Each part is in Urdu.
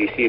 DC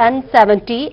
N70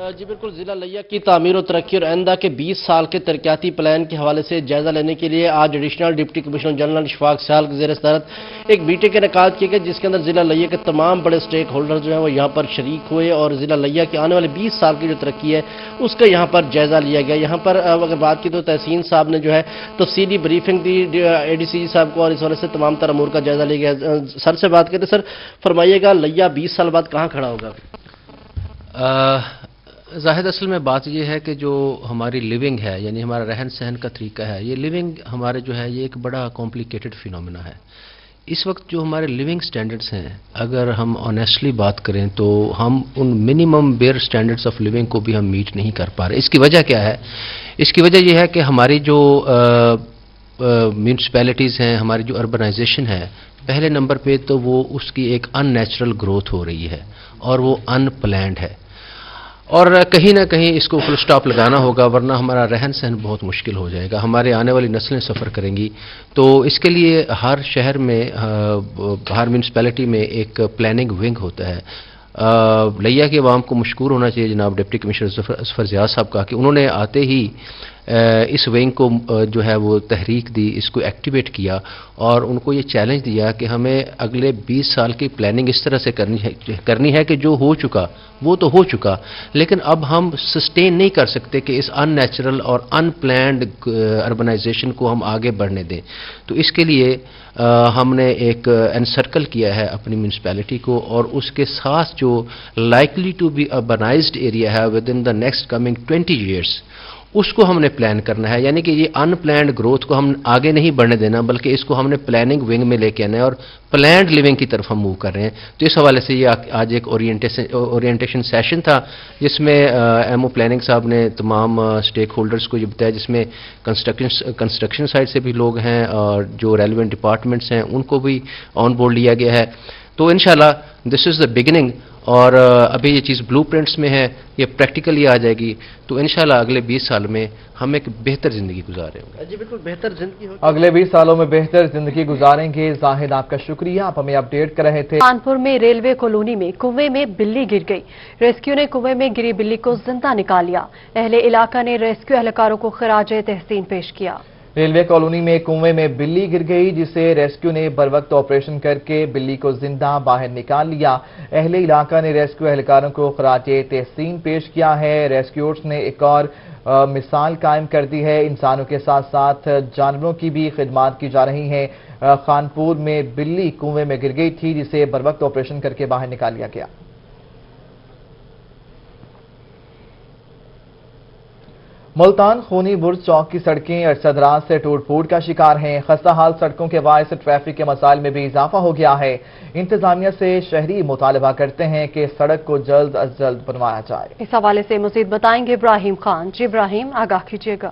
جی بالکل، ضلع لیا کی تعمیر و ترقی اور آئندہ کے 20 سال کے ترقیاتی پلان کے حوالے سے جائزہ لینے کے لیے آج additional deputy commissioner general Ashfaq Sial کے زیر صدارت ایک میٹنگ کا انعقاد کیا گیا، جس کے اندر ضلع لیا کے تمام بڑے سٹیک ہولڈر جو ہیں وہ یہاں پر شریک ہوئے اور ضلع لیا کے آنے والے 20 سال کی جو ترقی ہے اس کا یہاں پر جائزہ لیا گیا۔ یہاں پر اگر بات کی تو تحسین صاحب نے جو ہے تفصیلی بریفنگ دی اے ڈی سی جی صاحب کو اور اس وجہ سے تمام تر امور کا جائزہ لیا گیا۔ سر سے بات کرتے، سر فرمائیے گا لیا 20 سال بعد کہاں کھڑا ہوگا؟ زاہد، اصل میں بات یہ ہے کہ جو ہماری لیونگ ہے، یعنی ہمارا رہن سہن کا طریقہ ہے، یہ لیونگ ہمارے جو ہے یہ ایک بڑا کمپلیکیٹڈ فینومینا ہے۔ اس وقت جو ہمارے لیونگ سٹینڈرڈز ہیں، اگر ہم آنیسٹلی بات کریں تو ہم ان minimum bare standards of living کو بھی ہم میٹ نہیں کر پا رہے۔ اس کی وجہ کیا ہے؟ اس کی وجہ یہ ہے کہ ہماری جو میونسپیلٹیز ہیں، ہماری جو اربنائزیشن ہے، پہلے نمبر پہ تو وہ اس کی ایک ان نیچرل گروتھ ہو رہی ہے اور وہ ان پلانڈ ہے، اور کہیں نہ کہیں اس کو فل سٹاپ لگانا ہوگا، ورنہ ہمارا رہن سہن بہت مشکل ہو جائے گا، ہمارے آنے والی نسلیں سفر کریں گی۔ تو اس کے لیے ہر شہر میں، ہر میونسپیلٹی میں ایک پلاننگ ونگ ہوتا ہے۔ لیا کے عوام کو مشکور ہونا چاہیے جناب ڈپٹی کمشنر ظفر زیاد صاحب کا کہ انہوں نے آتے ہی اس ونگ کو جو ہے وہ تحریک دی، اس کو ایکٹیویٹ کیا اور ان کو یہ چیلنج دیا کہ ہمیں اگلے 20 سال کی پلاننگ اس طرح سے کرنی ہے کہ جو ہو چکا وہ تو ہو چکا، لیکن اب ہم سسٹین نہیں کر سکتے کہ اس ان نیچرل اور ان پلانڈ اربنائزیشن کو ہم آگے بڑھنے دیں۔ تو اس کے لیے ہم نے ایک انسرکل کیا ہے اپنی میونسپیلٹی کو، اور اس کے ساتھ جو likely to be urbanized area ہے within the next coming 20 years, اس کو ہم نے پلان کرنا ہے۔ یعنی کہ یہ ان پلانڈ گروتھ کو ہم آگے نہیں بڑھنے دینا، بلکہ اس کو ہم نے پلاننگ ونگ میں لے کے آنا ہے اور پلانڈ لیونگ کی طرف ہم موو کر رہے ہیں۔ تو اس حوالے سے یہ آج ایک اورینٹیشن سیشن تھا، جس میں ایم او پلاننگ صاحب نے تمام اسٹیک ہولڈرز کو یہ بتایا، جس میں کنسٹرکشن سائٹ سے بھی لوگ ہیں اور جو ریلیونٹ ڈپارٹمنٹس ہیں ان کو بھی آن بورڈ لیا گیا ہے۔ تو انشاءاللہ دس از دا بگننگ، اور ابھی یہ چیز بلو پرنٹس میں ہے، یہ پریکٹیکلی آ جائے گی، تو انشاءاللہ اگلے 20 سال میں ہم ایک بہتر زندگی گزاریں گے۔ جی بالکل، بہتر زندگی ہوگی، اگلے 20 سالوں میں بہتر زندگی گزاریں گے۔ زاہد، آپ کا شکریہ، آپ ہمیں اپڈیٹ کر رہے تھے۔ کانپور میں ریلوے کالونی میں کنویں میں بلی گر گئی، ریسکیو نے کنویں میں گری بلی کو زندہ نکال لیا۔ اہل علاقہ نے ریسکیو اہلکاروں کو خراج تحسین پیش کیا۔ ریلوے کالونی میں کنویں میں بلی گر گئی، جسے ریسکیو نے بروقت آپریشن کر کے بلی کو زندہ باہر نکال لیا۔ اہل علاقہ نے ریسکیو اہلکاروں کو خراج تحسین پیش کیا ہے۔ ریسکیورز نے ایک اور مثال قائم کر دی ہے، انسانوں کے ساتھ ساتھ جانوروں کی بھی خدمات کی جا رہی ہیں۔ خانپور میں بلی کنویں میں گر گئی تھی، جسے بروقت آپریشن کر کے باہر نکال لیا گیا۔ ملتان خونی برج چوک کی سڑکیں عرصہ دراز سے ٹوٹ پھوٹ کا شکار ہیں۔ خستہ حال سڑکوں کے باعث ٹریفک کے مسائل میں بھی اضافہ ہو گیا ہے۔ انتظامیہ سے شہری مطالبہ کرتے ہیں کہ سڑک کو جلد از جلد بنوایا جائے۔ اس حوالے سے مزید بتائیں گے ابراہیم خان۔ جی ابراہیم، آگاہ کیجیے گا۔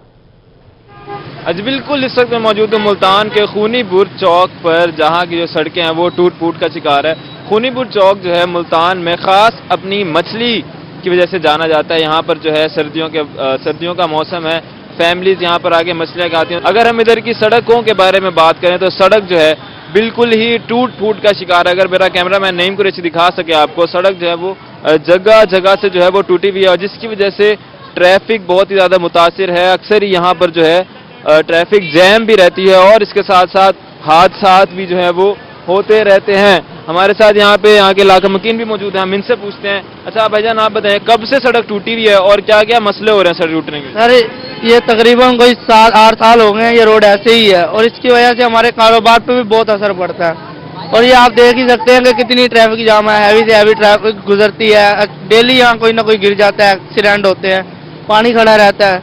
جی بالکل، اس وقت میں موجود ہوں ملتان کے خونی برج چوک پر، جہاں کی جو سڑکیں ہیں وہ ٹوٹ پھوٹ کا شکار ہے۔ خونی برج چوک جو ہے ملتان میں خاص اپنی مچھلی کی وجہ سے جانا جاتا ہے۔ یہاں پر جو ہے سردیوں کا موسم ہے، فیملیز یہاں پر آگے مچھلیاں کھاتی ہیں۔ اگر ہم ادھر کی سڑکوں کے بارے میں بات کریں تو سڑک جو ہے بالکل ہی ٹوٹ پھوٹ کا شکار ہے۔ اگر میرا کیمرہ مین نعیم قریشی دکھا سکے آپ کو، سڑک جو ہے وہ جگہ جگہ سے جو ہے وہ ٹوٹی ہوئی ہے، اور جس کی وجہ سے ٹریفک بہت ہی زیادہ متاثر ہے۔ اکثر ہی یہاں پر جو ہے ٹریفک جیم بھی رہتی ہے، اور اس کے ساتھ ساتھ حادثات بھی جو ہے وہ ہوتے رہتے ہیں۔ ہمارے ساتھ یہاں کے علاقہ مکین بھی موجود ہیں، ہم ان سے پوچھتے ہیں۔ اچھا بھائی جان، آپ بتائیں کب سے سڑک ٹوٹی ہوئی ہے اور کیا کیا مسئلے ہو رہے ہیں سڑک ٹوٹنے کے؟ سر یہ تقریباً کوئی 8 سال ہو گئے ہیں، یہ روڈ ایسے ہی ہے، اور اس کی وجہ سے ہمارے کاروبار پہ بھی بہت اثر پڑتا ہے۔ اور یہ آپ دیکھ ہی سکتے ہیں کہ کتنی ٹریفک جام ہے، ہیوی سے ہیوی ٹریفک گزرتی ہے، ڈیلی یہاں کوئی نہ کوئی گر جاتا ہے، ایکسیڈنٹ ہوتے ہیں، پانی کھڑا رہتا ہے۔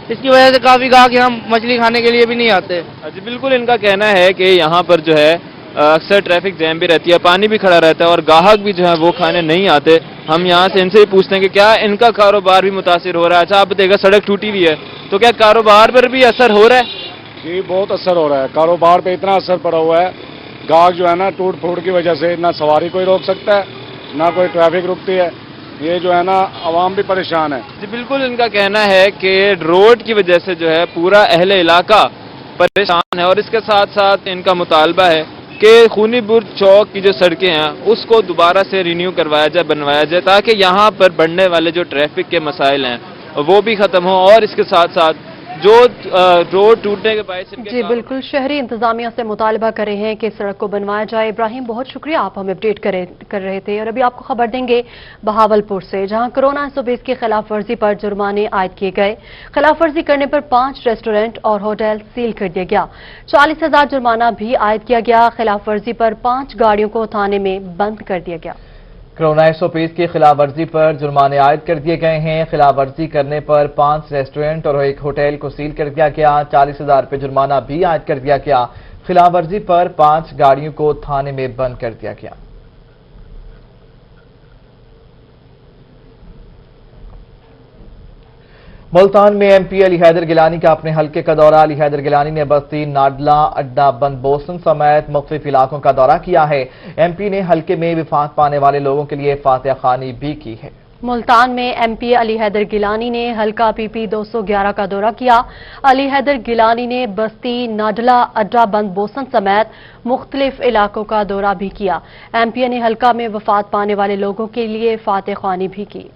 اس کی وجہ سے کافی گاہک یہاں مچھلی کھانے کے لیے بھی نہیں آتے۔ جی بالکل، ان کا کہنا ہے کہ یہاں پر جو ہے اکثر ٹریفک جیم بھی رہتی ہے، پانی بھی کھڑا رہتا ہے، اور گاہک بھی جو ہے وہ کھانے نہیں آتے۔ ہم یہاں سے ان سے ہی پوچھتے ہیں کہ کیا ان کا کاروبار بھی متاثر ہو رہا ہے؟ اچھا آپ بتائیے گا، سڑک ٹوٹی ہوئی ہے تو کیا کاروبار پر بھی اثر ہو رہا ہے؟ جی بہت اثر ہو رہا ہے، کاروبار پہ اتنا اثر پڑا ہوا ہے، گاہک جو ہے نا ٹوٹ پھوٹ کی وجہ سے نہ سواری کوئی روک سکتا ہے، نہ کوئی ٹریفک رکتی ہے، یہ جو ہے نا عوام بھی پریشان ہے۔ جی بالکل، ان کا کہنا ہے کہ روڈ کی وجہ سے جو ہے پورا اہل علاقہ پریشان ہے، اور اس کے ساتھ ساتھ ان کا مطالبہ ہے کہ کہ خونی برج چوک کی جو سڑکیں ہیں اس کو دوبارہ سے رینیو کروایا جائے، بنوایا جائے، تاکہ یہاں پر بڑھنے والے جو ٹریفک کے مسائل ہیں وہ بھی ختم ہوں، اور اس کے ساتھ ساتھ جو روڈ ٹوٹنے کے باعث جی بالکل، شہری انتظامیہ سے مطالبہ کر رہے ہیں کہ سڑک کو بنوایا جائے۔ ابراہیم، بہت شکریہ، آپ ہمیں اپڈیٹ کر رہے تھے۔ اور ابھی آپ کو خبر دیں گے بہاولپور سے، جہاں کورونا 120 کی خلاف ورزی پر جرمانے عائد کیے گئے۔ خلاف ورزی کرنے پر 5 ریسٹورینٹ اور ہوٹل سیل کر دیا گیا۔ 40,000 جرمانہ بھی عائد کیا گیا۔ خلاف ورزی پر 5 گاڑیوں کو تھانے میں بند کر دیا گیا۔ کورونا 120 کی خلاف ورزی پر جرمانے عائد کر دیے گئے ہیں۔ خلاف ورزی کرنے پر 5 ریسٹورینٹ اور ایک ہوٹل کو سیل کر دیا گیا۔ 40,000 روپے جرمانہ بھی عائد کر دیا گیا۔ خلاف ورزی پر 5 گاڑیوں کو تھانے میں بند کر دیا گیا۔ ملتان میں ایم پی علی حیدر گیلانی کا اپنے حلقے کا دورہ۔ علی حیدر گیلانی نے بستی ناڈلا، اڈا بند بوسن سمیت مختلف علاقوں کا دورہ کیا ہے۔ ایم پی نے حلقے میں وفات پانے والے لوگوں کے لیے فاتحہ خوانی بھی کی ہے۔ ملتان میں ایم پی علی حیدر گیلانی نے حلقہ پی پی 211 کا دورہ کیا۔ علی حیدر گیلانی نے بستی ناڈلا، اڈا بند بوسن سمیت مختلف علاقوں کا دورہ بھی کیا۔ ایم پی نے حلقہ میں وفات پانے والے لوگوں کے لیے فاتحہ خوانی بھی کی۔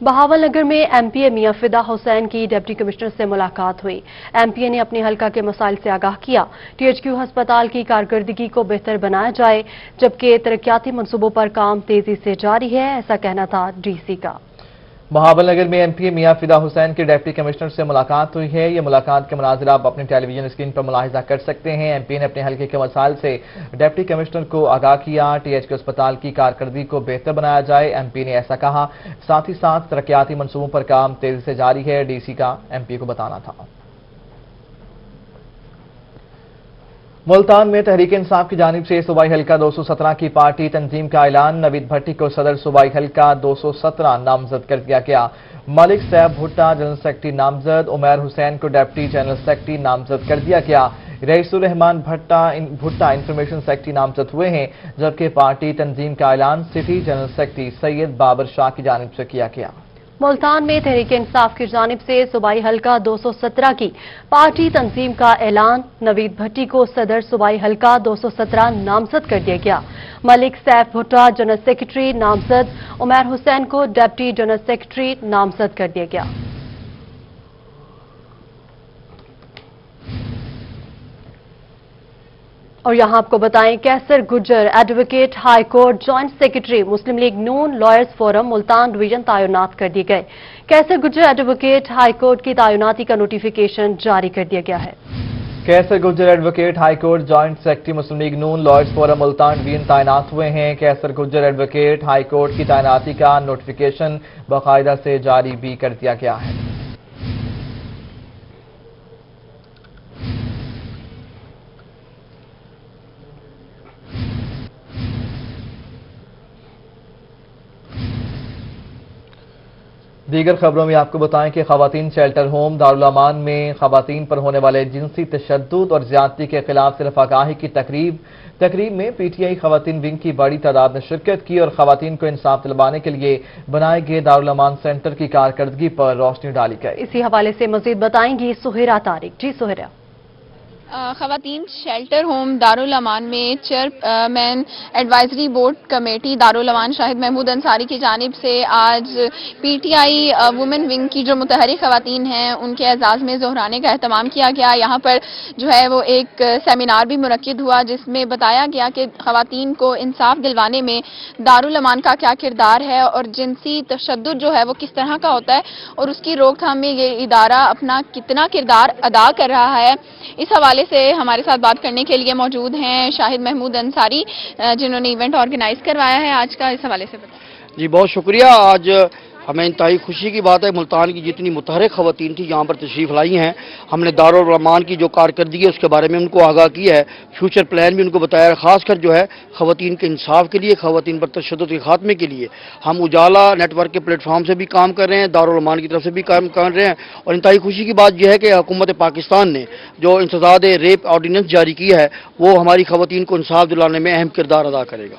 بہاول نگر میں ایم پی میاں فدا حسین کی ڈپٹی کمشنر سے ملاقات ہوئی۔ ایم پی نے اپنے حلقہ کے مسائل سے آگاہ کیا۔ ٹی ایچ کیو ہسپتال کی کارکردگی کو بہتر بنایا جائے، جبکہ ترقیاتی منصوبوں پر کام تیزی سے جاری ہے، ایسا کہنا تھا ڈی سی کا۔ بہاول نگر میں ایم پی میاں فدا حسین کے ڈپٹی کمشنر سے ملاقات ہوئی ہے۔ یہ ملاقات کے مناظر آپ اپنے ٹیلی ویژن اسکرین پر ملاحظہ کر سکتے ہیں۔ ایم پی نے اپنے حلقے کے مسائل سے ڈپٹی کمشنر کو آگاہ کیا۔ ٹی ایچ کے اسپتال کی کارکردگی کو بہتر بنایا جائے، ایم پی نے ایسا کہا۔ ساتھ ہی ساتھ ترقیاتی منصوبوں پر کام تیزی سے جاری ہے، ڈی سی کا ایم پی کو بتانا تھا۔ ملتان میں تحریک انصاف کی جانب سے صوبائی حلقہ 217 کی پارٹی تنظیم کا اعلان۔ نوید بھٹی کو صدر صوبائی حلقہ 217 نامزد کر دیا گیا۔ ملک صاحب بھٹا جنرل سیکرٹری نامزد، عمیر حسین کو ڈپٹی جنرل سیکرٹری نامزد کر دیا گیا۔ رئیس الرحمان بھٹا انفارمیشن سیکرٹری نامزد ہوئے ہیں، جبکہ پارٹی تنظیم کا اعلان سٹی جنرل سیکرٹری سید بابر شاہ کی جانب سے کیا گیا۔ ملتان میں تحریک انصاف کی جانب سے صوبائی حلقہ 217 کی پارٹی تنظیم کا اعلان۔ نوید بھٹی کو صدر صوبائی حلقہ 217 نامزد کر دیا گیا۔ ملک سیف بھٹا جنرل سیکرٹری نامزد، عمیر حسین کو ڈپٹی جنرل سیکرٹری نامزد کر دیا گیا۔ اور یہاں آپ کو بتائیں، Qaiser Gujjar advocate high court joint secretary Muslim League نون لائرز فورم ملتان ڈویژن تعینات کر دیے گئے۔ کیسر گجر ایڈوکیٹ ہائی کورٹ کی تعیناتی کا نوٹیفیکیشن جاری کر دیا گیا ہے۔ Qaiser Gujjar advocate high court joint secretary Muslim League نون لائرز فورم ملتان ڈویژن تعینات ہوئے ہیں۔ کیسر گجر ایڈوکیٹ ہائی کورٹ کی تعیناتی کا نوٹیفیکیشن باقاعدہ سے جاری بھی کر دیا گیا ہے۔ دیگر خبروں میں آپ کو بتائیں کہ خواتین شیلٹر ہوم دارالامان میں خواتین پر ہونے والے جنسی تشدد اور زیادتی کے خلاف صرف آگاہی کی تقریب میں پی ٹی آئی خواتین ونگ کی بڑی تعداد نے شرکت کی اور خواتین کو انصاف دلوانے کے لیے بنائے گئے دارالامان سینٹر کی کارکردگی پر روشنی ڈالی گئی۔ اسی حوالے سے مزید بتائیں گی سہیرا طارق۔ جی سہیرا۔ خواتین شیلٹر ہوم دارالامان میں چیئرمین ایڈوائزری بورڈ کمیٹی دارالامان شاہد محمود انصاری کی جانب سے آج P T I women wing کی جو متحرک خواتین ہیں ان کے اعزاز میں ظہرانے کا اہتمام کیا گیا۔ یہاں پر جو ہے وہ ایک سیمینار بھی منعقد ہوا جس میں بتایا گیا کہ خواتین کو انصاف دلوانے میں دارالامان کا کیا کردار ہے اور جنسی تشدد جو ہے وہ کس طرح کا ہوتا ہے اور اس کی روک تھام میں یہ ادارہ اپنا کتنا کردار ادا کر رہا ہے۔ اس حوالے سے ہمارے ساتھ بات کرنے کے لیے موجود ہیں شاہد محمود انصاری، جنہوں نے ایونٹ آرگنائز کروایا ہے آج کا۔ اس حوالے سے بتائیں۔ جی بہت شکریہ۔ آج ہمیں انتہائی خوشی کی بات ہے، ملتان کی جتنی متحرک خواتین تھی یہاں پر تشریف لائی ہیں۔ ہم نے دارالامان کی جو کارکردگی ہے اس کے بارے میں ان کو آگاہ کیا ہے، فیوچر پلان بھی ان کو بتایا ہے، خاص کر جو ہے خواتین کے انصاف کے لیے، خواتین پر تشدد کے خاتمے کے لیے ہم اجالا نیٹ ورک کے پلیٹ فارم سے بھی کام کر رہے ہیں، دارالامان کی طرف سے بھی کام کر رہے ہیں۔ اور انتہائی خوشی کی بات یہ ہے کہ حکومت پاکستان نے جو انسداد ریپ آرڈیننس جاری کی ہے وہ ہماری خواتین کو انصاف دلانے میں اہم کردار ادا کرے گا۔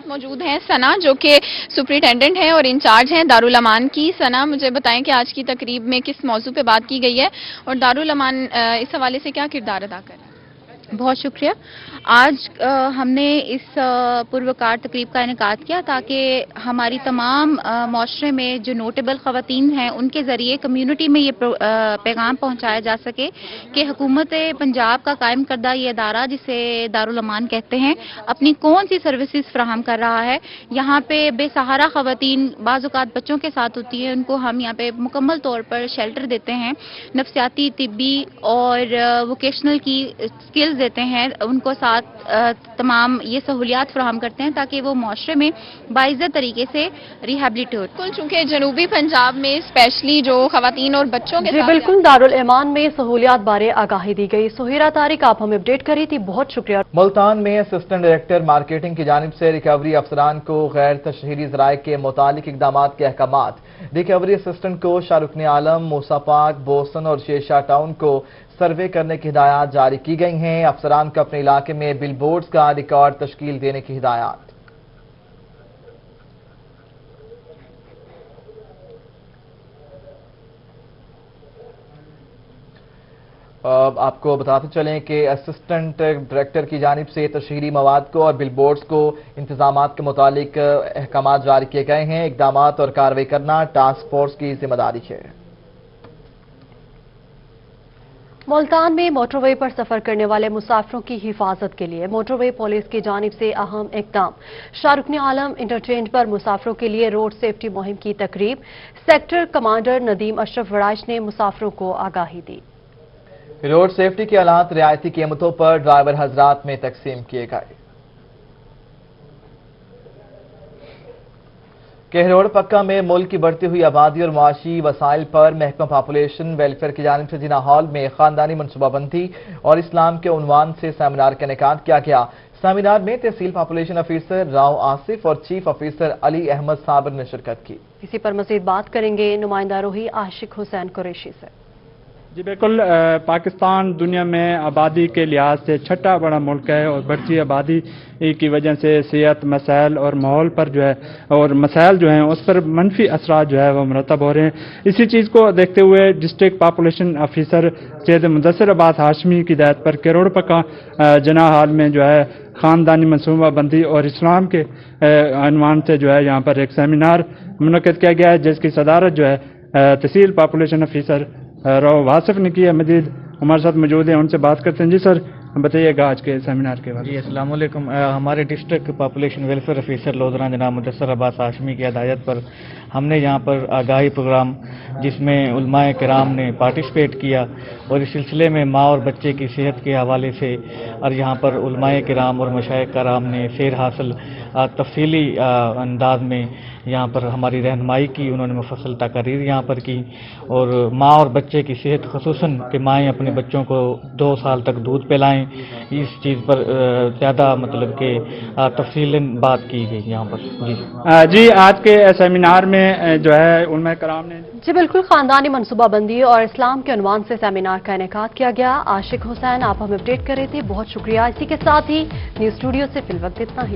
ساتھ موجود ہیں ثنا جو کہ سپرنٹینڈنٹ ہیں اور انچارج ہیں دارالامان کی. ثنا مجھے بتائیں کہ آج کی تقریب میں کس موضوع پہ بات کی گئی ہے اور دارالامان اس حوالے سے کیا کردار ادا کر رہا ہے؟ بہت شکریہ. آج ہم نے اس پروکار تقریب کا انعقاد کیا تاکہ ہماری تمام معاشرے میں جو نوٹیبل خواتین ہیں ان کے ذریعے کمیونٹی میں یہ پیغام پہنچایا جا سکے کہ حکومت پنجاب کا قائم کردہ یہ ادارہ جسے دارالامان کہتے ہیں اپنی کون سی سروسز فراہم کر رہا ہے. یہاں پہ بے سہارا خواتین بعض اوقات بچوں کے ساتھ ہوتی ہیں, ان کو ہم یہاں پہ مکمل طور پر شیلٹر دیتے ہیں, نفسیاتی, طبی اور ووکیشنل کی سکلز دیتے ہیں, ان کو ساتھ تمام یہ سہولیات فراہم کرتے ہیں تاکہ وہ معاشرے میں باعزت طریقے سے ریہیبلیٹ ہو. بالکل, چونکہ جنوبی پنجاب میں اسپیشلی جو خواتین اور بچوں کے بالکل دارالایمان میں سہولیات بارے آگاہی دی گئی. سہیرہ طارق آپ ہمیں اپڈیٹ کری تھی, بہت شکریہ. ملتان میں اسسٹنٹ ڈائریکٹر مارکیٹنگ کی جانب سے ریکوری افسران کو غیر تشہیری ذرائع کے متعلق اقدامات کے احکامات. ریکوری اسسٹنٹ کو شاہ عالم, موسیٰ پاک, بوسن اور شیرشاہ ٹاؤن کو سروے کرنے کی ہدایات جاری کی گئی ہیں. افسران کو اپنے علاقے میں بل بورڈز کا ریکارڈ تشکیل دینے کی ہدایات. آپ کو بتاتے چلیں کہ اسسٹنٹ ڈائریکٹر کی جانب سے تشہیری مواد کو اور بل بورڈز کو انتظامات کے متعلق احکامات جاری کیے گئے ہیں. اقدامات اور کارروائی کرنا ٹاسک فورس کی ذمہ داری ہے. ملتان میں موٹر وے پر سفر کرنے والے مسافروں کی حفاظت کے لیے موٹر وے پولیس کی جانب سے اہم اقدام. شاہ عالم انٹرچینج پر مسافروں کے لیے روڈ سیفٹی مہم کی تقریب. سیکٹر کمانڈر ندیم اشرف وڑائچ نے مسافروں کو آگاہی دی. روڈ سیفٹی کے آلات رعایتی قیمتوں پر ڈرائیور حضرات میں تقسیم کیے گئے. کہروڑ پکا میں ملک کی بڑھتی ہوئی آبادی اور معاشی وسائل پر محکمہ پاپولیشن ویلفیئر کی جانب سے جنا ہال میں خاندانی منصوبہ بندی اور اسلام کے عنوان سے سیمینار کا انعقاد کیا گیا. سیمینار میں تحصیل پاپولیشن آفیسر راؤ آصف اور چیف آفیسر علی احمد صابر نے شرکت کی. اسی پر مزید بات کریں گے نمائندہ روحی عاشق حسین قریشی سے. جی بالکل, پاکستان دنیا میں آبادی کے لحاظ سے چھٹا بڑا ملک ہے اور بڑھتی آبادی کی وجہ سے صحت مسائل اور ماحول پر جو ہے اور مسائل جو ہیں اس پر منفی اثرات جو ہے وہ مرتب ہو رہے ہیں. اسی چیز کو دیکھتے ہوئے ڈسٹرکٹ پاپولیشن آفیسر سید مدثر عباس ہاشمی کی ہدایت پر کروڑ پکا جناح ہال میں جو ہے خاندانی منصوبہ بندی اور اسلام کے عنوان سے جو ہے یہاں پر ایک سیمینار منعقد کیا گیا ہے جس کی صدارت جو ہے تحصیل پاپولیشن آفیسر راؤ واصف نے کی ہے. مزید ہمارے ساتھ موجود ہیں, ان سے بات کرتے ہیں. جی سر, بتائیے گا آج کے سیمینار کے بارے میں. جی السلام علیکم. ہمارے district population welfare officer Lodhran جناب مدثر عباس ہاشمی کی ہدایت پر ہم نے یہاں پر آگاہی پروگرام جس میں علماء کرام نے پارٹیسپیٹ کیا اور اس سلسلے میں ماں اور بچے کی صحت کے حوالے سے اور یہاں پر علماء کرام اور مشائخ کرام نے سیر حاصل تفصیلی انداز میں یہاں پر ہماری رہنمائی کی. انہوں نے مفصل تقاریر یہاں پر کی اور ماں اور بچے کی صحت خصوصاً کہ مائیں اپنے بچوں کو 2 سال تک دودھ پلائیں, اس چیز پر زیادہ مطلب کہ تفصیلاً بات کی گئی یہاں پر. جی آج کے سیمینار میں جو ہے علماء کرام نے جی بالکل خاندانی منصوبہ بندی اور اسلام کے عنوان سے سیمینار کا انعقاد کیا گیا. عاشق حسین آپ ہمیں اپڈیٹ کر رہے تھے, بہت شکریہ. اسی کے ساتھ ہی نیوز اسٹوڈیو سے فی الوقت اتنا ہی.